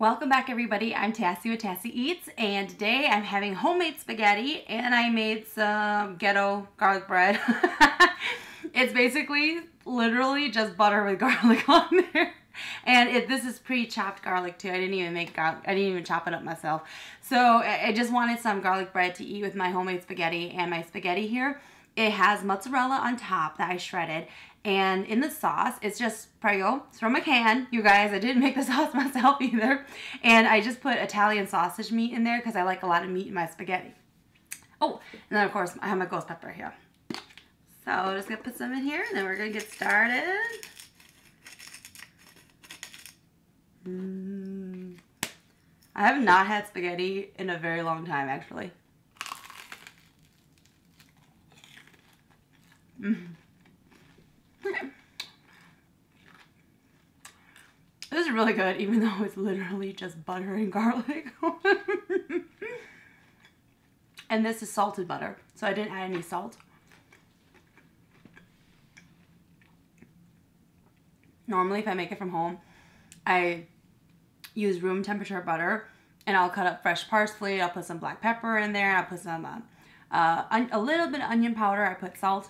Welcome back everybody, I'm Tassie with Tassie Eats, and today I'm having homemade spaghetti and I made some ghetto garlic bread. It's basically literally just butter with garlic on there. And this is pre-chopped garlic too. I didn't even make garlic, I didn't even chop it up myself. So I just wanted some garlic bread to eat with my homemade spaghetti, and my spaghetti here, it has mozzarella on top that I shredded. And in the sauce, it's just Prego. It's from a can, you guys. I didn't make the sauce myself either. And I just put Italian sausage meat in there because I like a lot of meat in my spaghetti. Oh, and then of course I have my ghost pepper here. So I'm just gonna put some in here and then we're gonna get started. I have not had spaghetti in a very long time, actually. This is really good, even though it's literally just butter and garlic. And this is salted butter, so I didn't add any salt. Normally, if I make it from home, I use room temperature butter, and I'll cut up fresh parsley, I'll put some black pepper in there, I'll put some, a little bit of onion powder, I put salt.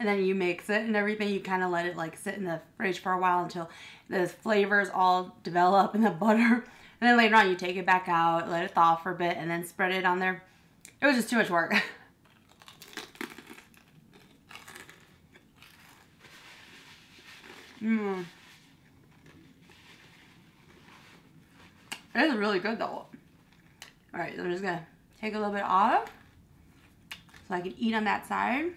And then you mix it and everything. You kind of let it like sit in the fridge for a while until the flavors all develop in the butter. And then later on you take it back out, let it thaw for a bit, and then spread it on there. It was just too much work. It is really good though. Alright, so I'm just going to take a little bit off so I can eat on that side.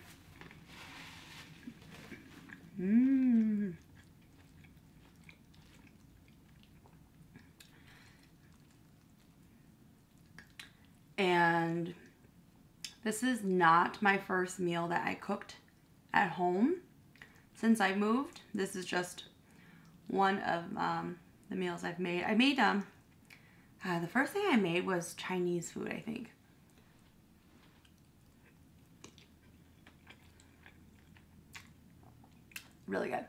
And this is not my first meal that I cooked at home since I moved. This is just one of the meals I've made. I made, the first thing I made was Chinese food, I think. Really good.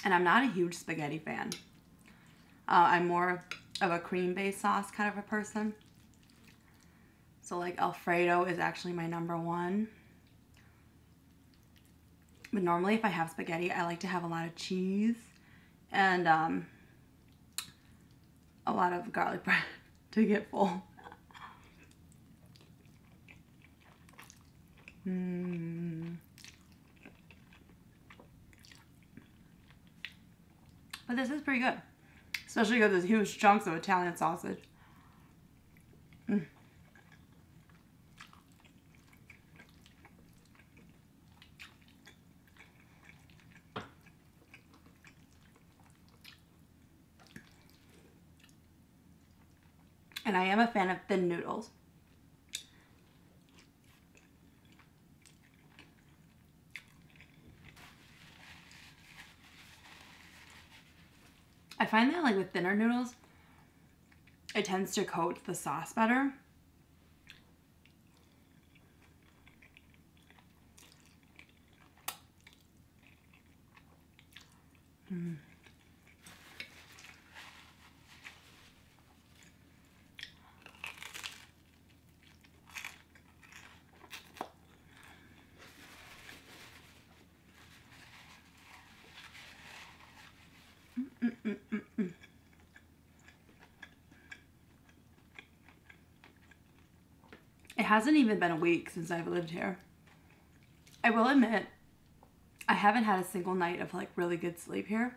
And I'm not a huge spaghetti fan. I'm more of a cream-based sauce kind of a person. So like Alfredo is actually my #1. But normally if I have spaghetti, I like to have a lot of cheese and a lot of garlic bread to get full. But this is pretty good, especially with those huge chunks of Italian sausage. And I am a fan of thin noodles. I find that like with thinner noodles, it tends to coat the sauce better. It hasn't even been a week since I've lived here. I will admit, I haven't had a single night of like really good sleep here.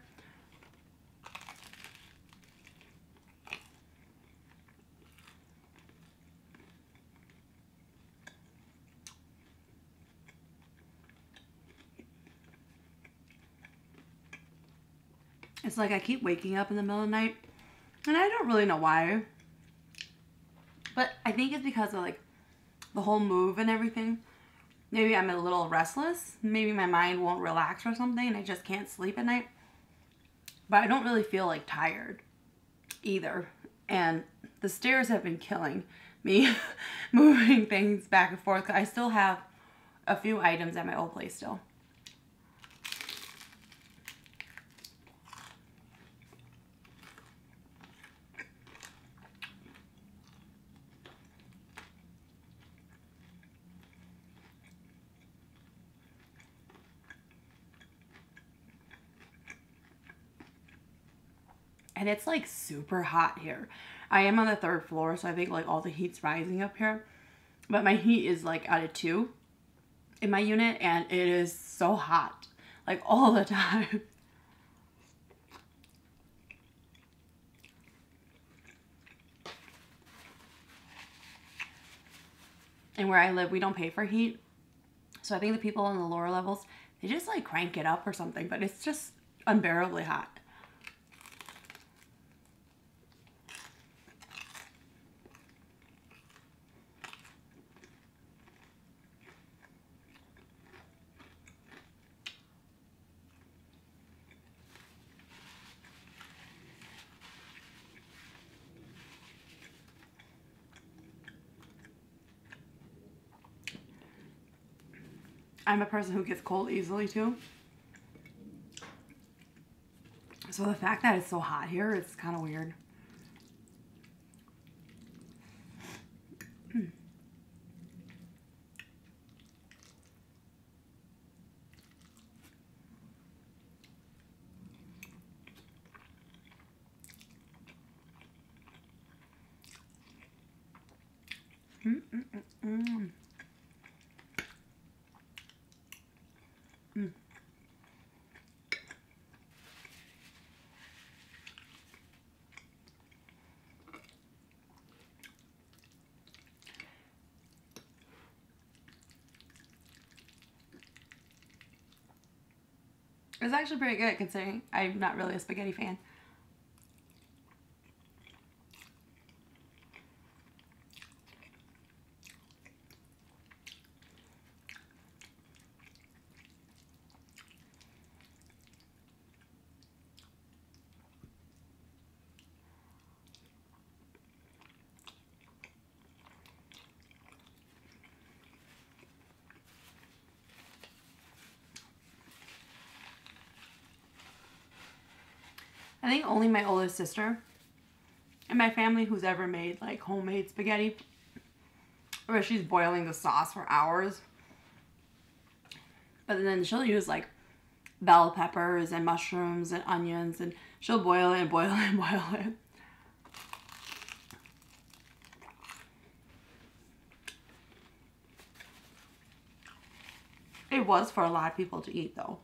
It's like I keep waking up in the middle of the night, and I don't really know why. But I think it's because of like the whole move and everything. Maybe I'm a little restless. Maybe my mind won't relax or something and I just can't sleep at night. But I don't really feel like tired either. And the stairs have been killing me moving things back and forth. I still have a few items at my old place still. And it's like super hot here. I am on the 3rd floor, so I think like all the heat's rising up here. But my heat is like out of 2 in my unit, and it is so hot, like all the time. And where I live, we don't pay for heat. So I think the people in the lower levels, they just like crank it up or something, but it's just unbearably hot. I'm a person who gets cold easily too. So the fact that it's so hot here, it's kind of weird. It's actually pretty good considering I'm not really a spaghetti fan. I think only my oldest sister in my family who's ever made like homemade spaghetti, where she's boiling the sauce for hours. But then she'll use like bell peppers and mushrooms and onions, and she'll boil it and boil it and boil it. It was for a lot of people to eat though.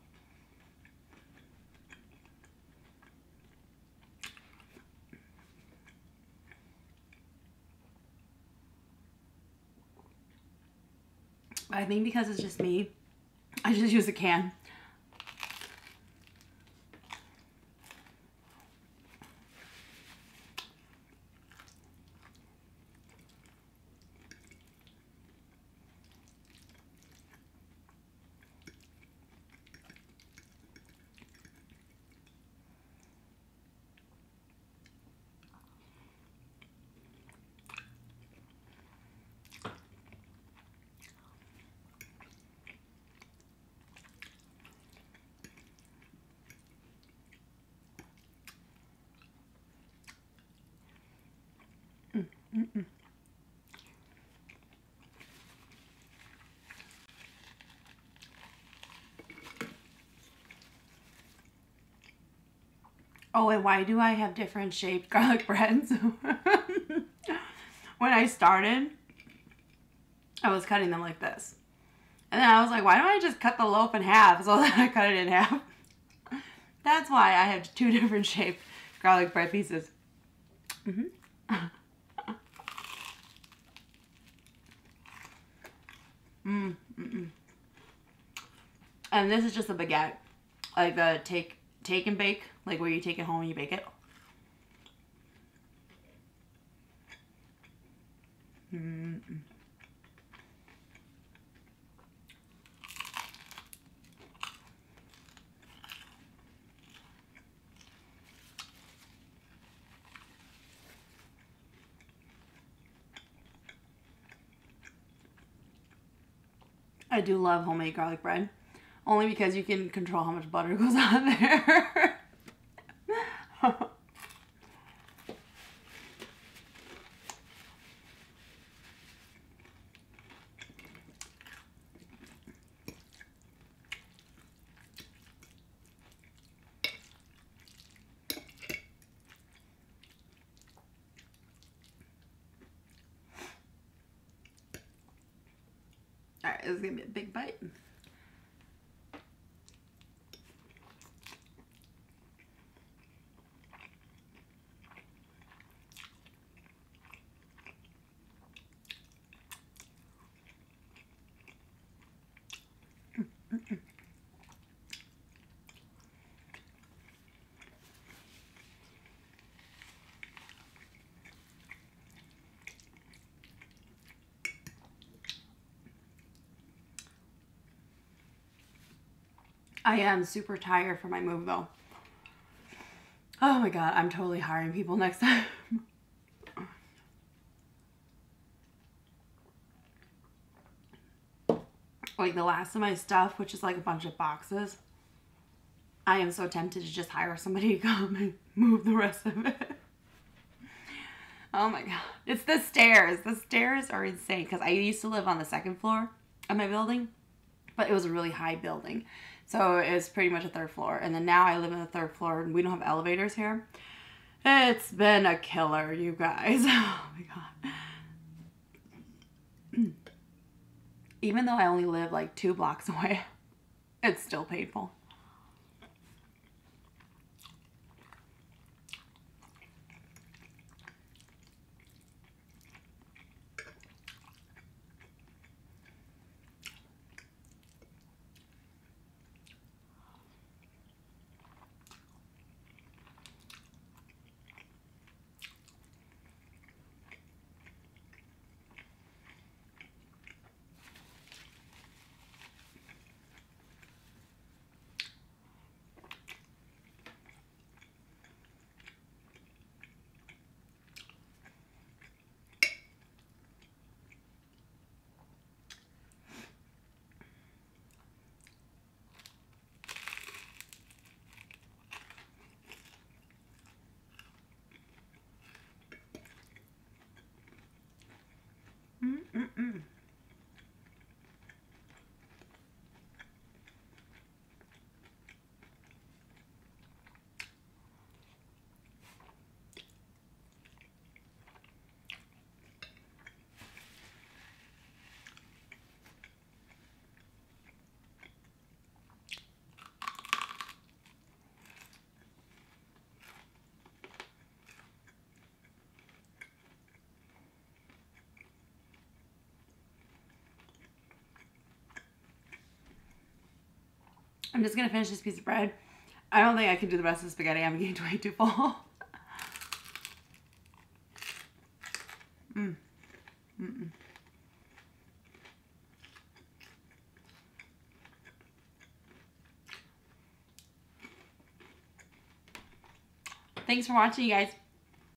I think because it's just me, I just use a can. Oh, and why do I have different shaped garlic breads? When I started, I was cutting them like this. And then I was like, why don't I just cut the loaf in half? So then I cut it in half. That's why I have 2 different shaped garlic bread pieces. And this is just a baguette. Like the take and bake. Like where you take it home and you bake it. I do love homemade garlic bread. Only because you can control how much butter goes on there. This is gonna be a big bite. I am super tired for my move though. Oh my god, I'm totally hiring people next time. Like the last of my stuff, which is like a bunch of boxes, I am so tempted to just hire somebody to come and move the rest of it. Oh my god. It's the stairs. The stairs are insane because I used to live on the second floor of my building, but it was a really high building. So it was pretty much a third floor. And then now I live on the third floor and we don't have elevators here. It's been a killer, you guys. Oh my god. Even though I only live like 2 blocks away, it's still painful. I'm just gonna finish this piece of bread. I don't think I can do the rest of the spaghetti. I'm getting way too full. Thanks for watching, you guys.